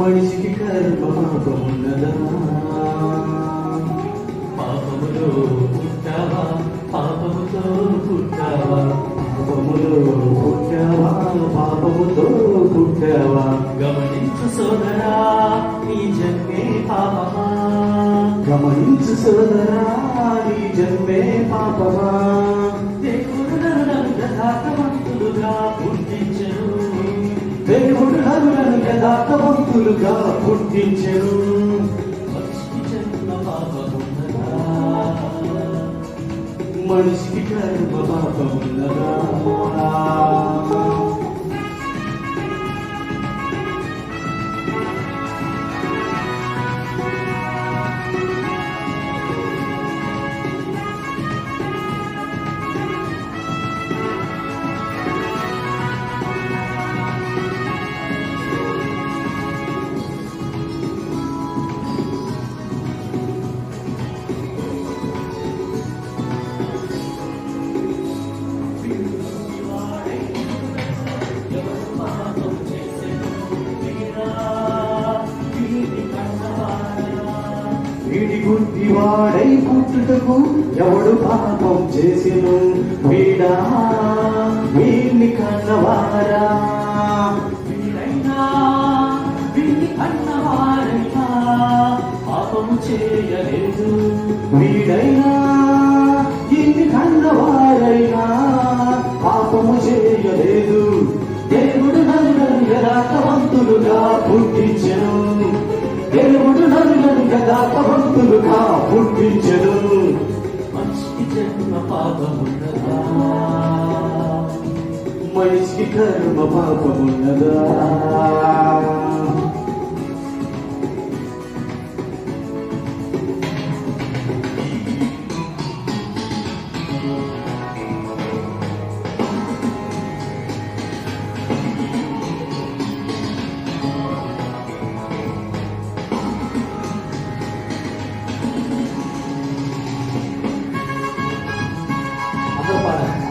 మనిషికి కర్మ పాపమున్నదా? పాపములో పుట్టావా, పాపముతో పుట్టావా, పాపములో పుట్టావా, పాపముతో పుట్టావా? గమనించు సోదరా నీ జన్మే పాపమా, గమనించు సోదరా నీ జన్మే పాపమా. దేవుడు నరులను యథార్థవంతులుగా పుట్టించెను, దేవుడు నరులను యథార్థవంతులుగా పుట్టించెను. మనిషికి జన్మ పాపమున్నదా? మనిషికి కర్మ పాపమున్నదా? వీడి గుడ్డివాడై పుట్టుటకు ఎవడు పాపం చేసెను? వీడా వీణ్ణి కన్నవారా? వీడైనా వీడిని కన్నవారైనా పాపము చేయలేదు, వీడైనా ఇన్ని కన్నవారైనా పాపము చేయలేదు. దేవుడు నరులను యథార్థవంతులుగా పుట్టించెను, దేవుడు నరులను యథార్థవంతులుగా పుట్టించెను. మనిషికి జన్మ పాపమున్నదా? మనిషికి కర్మ పాపమున్నదా?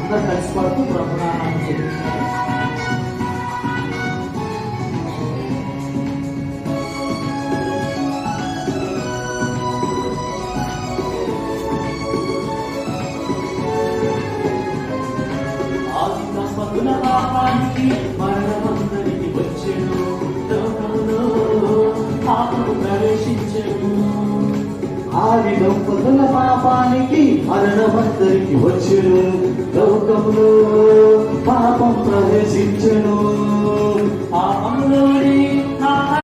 అందరూ కలిసి పడుతూ ప్రభునామం చెల్లించారు. ఆది దంపతుల పాపానికి మరణమందరికి వచ్చెను, లోకంలో పాపము ప్రవేశించెను. ఆది దంపతుల పాపానికి మరణమందరికి వచ్చెను, లోకంలో పాపం ప్రవేశించెను. పాపములోనే